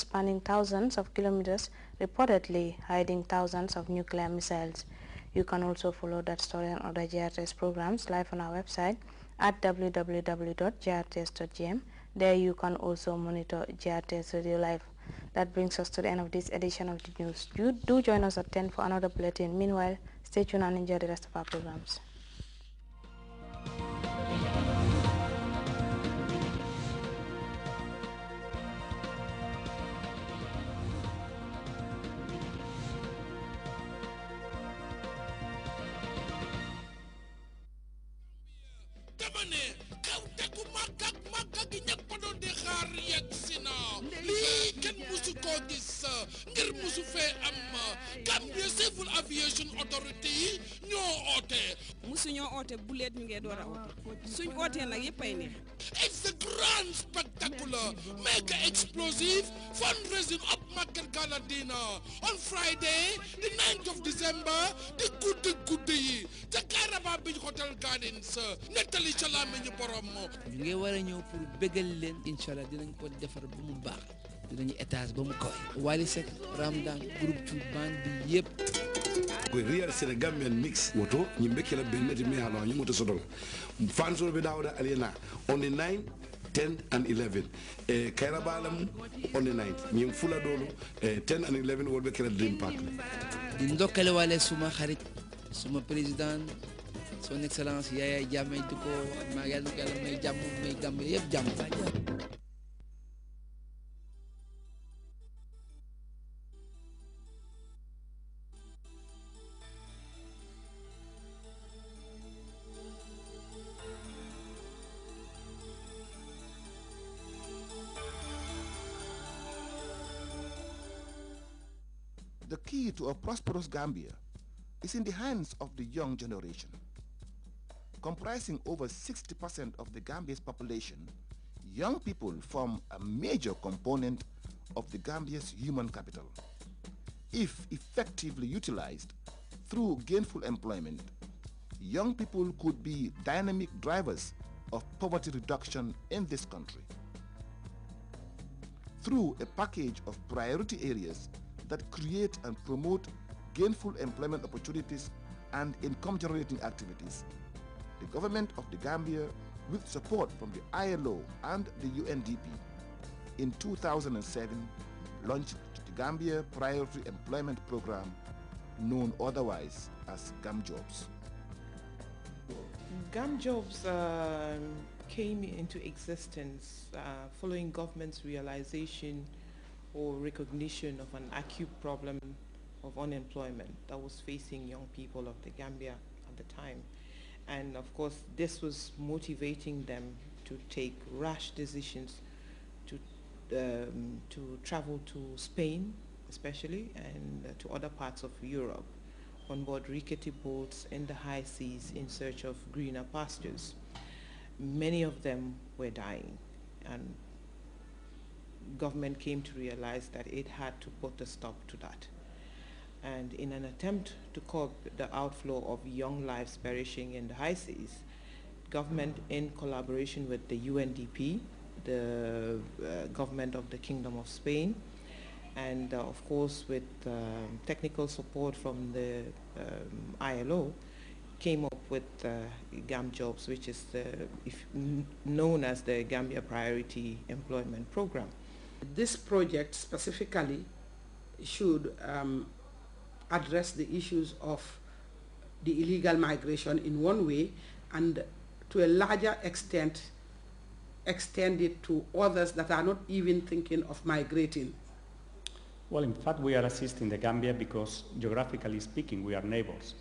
spanning thousands of kilometers, reportedly hiding thousands of nuclear missiles. You can also follow that story and other GRTS programs live on our website at www.grts.gm. There you can also monitor GRTS Radio Live. That brings us to the end of this edition of the news. You do join us at 10 for another bulletin. Meanwhile, stay tuned and enjoy the rest of our programs. ngir musu fee am Gambia Civil Aviation Authority ñoo oote musu ñoo oote bu leet ñu ngee door a oote suñ ootee nag yëpp ay neex. It's a grand spectacular mega explosive fundraising up market gala dinner on Friday the 9th of December di guddi yi ca Caraba Beach Hotel Gardens nettali ca làmmiñu borom ñu ngi war a ñëw pour bégal leen inshallah dinañ ko defar bu mu baax dinañu étage ba mu kaw Wally Seck Ramdan groupe ci band bi yépp ko real Senegambian mix woto ñimbe kala benati mi hala ñu moto sodol fansol be dawda alena on the 9 10 and 11 Kairabalam on the 9th ñim fula dolu 10 and 11 wolbe kala dream park di ndokkale wale suma xarit suma président son excellence Yaya Jammeh di ko ma yalla may jamm may Gambie yépp jamm. The key to a prosperous Gambia is in the hands of the young generation. Comprising over 60% of the Gambia's population, young people form a major component of the Gambia's human capital. If effectively utilized through gainful employment, young people could be dynamic drivers of poverty reduction in this country. Through a package of priority areas that create and promote gainful employment opportunities and income-generating activities, the government of the Gambia, with support from the ILO and the UNDP, in 2007 launched the Gambia Priority Employment Program, known otherwise as GAM Jobs. GAM Jobs came into existence following government's realization or recognition of an acute problem of unemployment that was facing young people of the Gambia at the time. And of course, this was motivating them to take rash decisions to travel to Spain, especially, and to other parts of Europe on board rickety boats in the high seas in search of greener pastures. Many of them were dying, and government came to realize that it had to put a stop to that. And in an attempt to curb the outflow of young lives perishing in the high seas, government, in collaboration with the UNDP, the government of the Kingdom of Spain, and of course with technical support from the ILO, came up with GAM Jobs, which is known as the Gambia Priority Employment Program. This project specifically should address the issues of the illegal migration in one way, and to a larger extent extend it to others that are not even thinking of migrating. Well, in fact, we are assisting the Gambia because, geographically speaking, we are neighbors.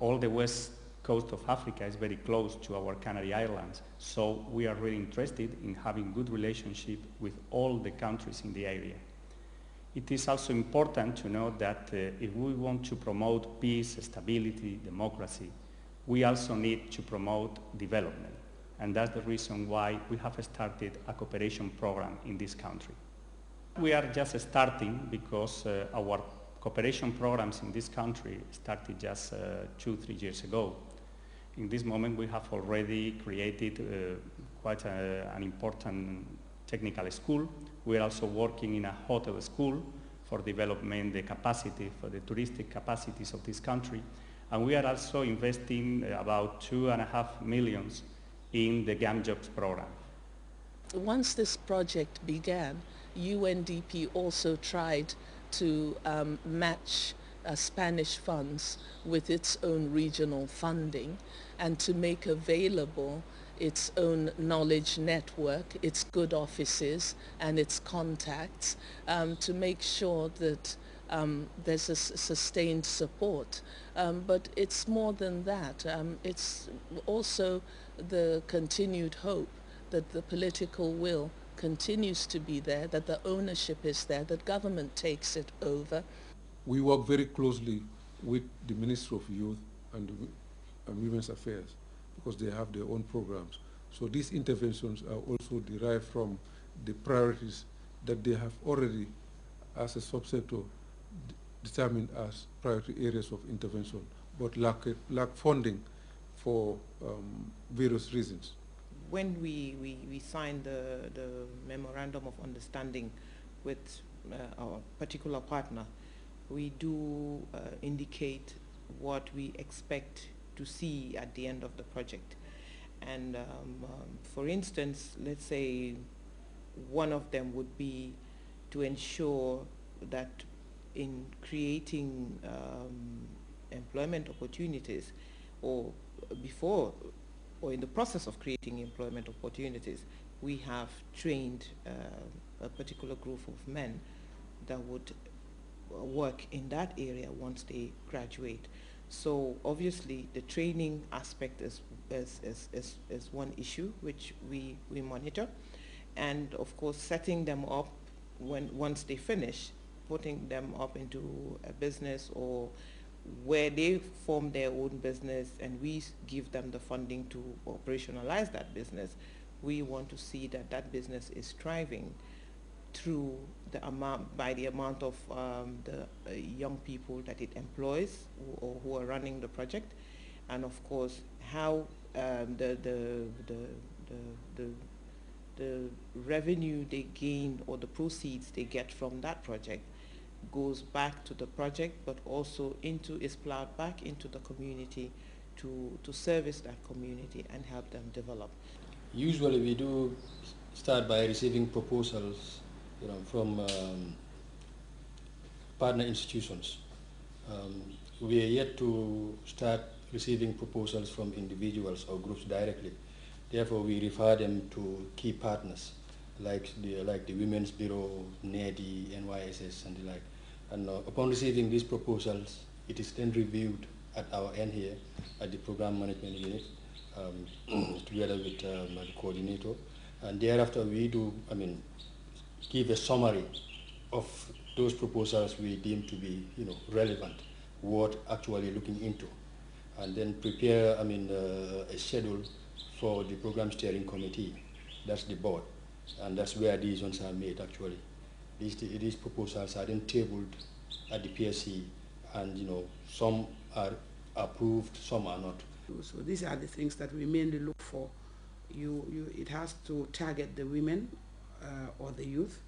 All the west coast of Africa is very close to our Canary Islands, so we are really interested in having good relationship with all the countries in the area. It is also important to know that if we want to promote peace, stability, democracy, we also need to promote development. And that's the reason why we have started a cooperation program in this country. We are just starting because our cooperation programs in this country started just 2-3 years ago. In this moment, we have already created quite an important technical school We are also working in a hotel school for developing the capacity, for the touristic capacities of this country. And we are also investing about 2.5 million in the GAMJobs program. Once this project began, UNDP also tried to match Spanish funds with its own regional funding and to make available its own knowledge network, its good offices and its contacts to make sure that there's a sustained support. But it's more than that. It's also the continued hope that the political will continues to be there, that the ownership is there, that government takes it over. We work very closely with the Ministry of Youth and Women's Affairs because they have their own programs. So these interventions are also derived from the priorities that they have already, as a subsector, determined as priority areas of intervention, but lack funding for various reasons. When we signed the Memorandum of Understanding with our particular partner, we do indicate what we expect to see at the end of the project. And for instance, let's say one of them would be to ensure that in creating employment opportunities, or before or in the process of creating employment opportunities, we have trained a particular group of men that would work in that area once they graduate. So obviously the training aspect is one issue which we monitor, and of course setting them up once they finish, putting them up into a business or where they form their own business and we give them the funding to operationalize that business. We want to see that that business is thriving through the amount, by the amount of the young people that it employs or who are running the project, and of course how the revenue they gain or the proceeds they get from that project goes back to the project, but also is plowed back into the community to service that community and help them develop. Usually we do start by receiving proposals, from partner institutions. We are yet to start receiving proposals from individuals or groups directly. Therefore, we refer them to key partners like the Women's Bureau, NEDI, NYSS, and the like. And upon receiving these proposals, it is then reviewed at our end here at the Program Management Unit together with the coordinator. And thereafter, we do, give a summary of those proposals we deem to be, relevant, worth actually looking into, and then prepare, a schedule for the program steering committee. That's the board, and that's where these ones are made actually. These proposals are then tabled at the PSC, and some are approved, some are not. So these are the things that we mainly look for. It has to target the women or the youth.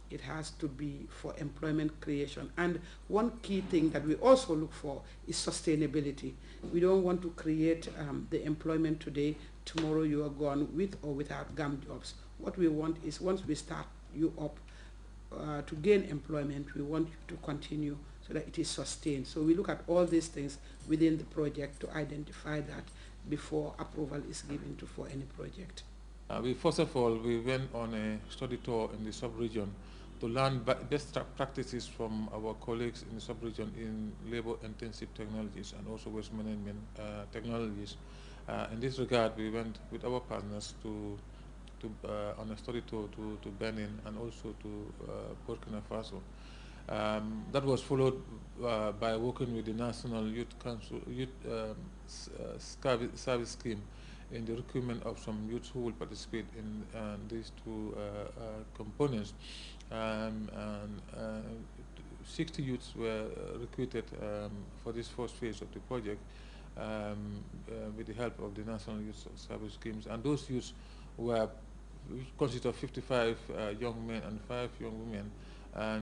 It has to be for employment creation. And one key thing that we also look for is sustainability. We don't want to create the employment today, tomorrow you are gone with or without GAMJobs. What we want is once we start you up to gain employment, we want you to continue so that it is sustained. So we look at all these things within the project to identify that before approval is given for any project. First of all, we went on a study tour in the sub-region to learn best practices from our colleagues in the sub-region in labor-intensive technologies and also waste management technologies. In this regard, we went with our partners on a study tour to Benin and also to Burkina Faso. That was followed by working with the National Youth Service Scheme in the recruitment of some youths who will participate in these two components. 60 youths were recruited for this first phase of the project with the help of the National Youth Service Schemes, and those youths were which consists of 55 young men and 5 young women. And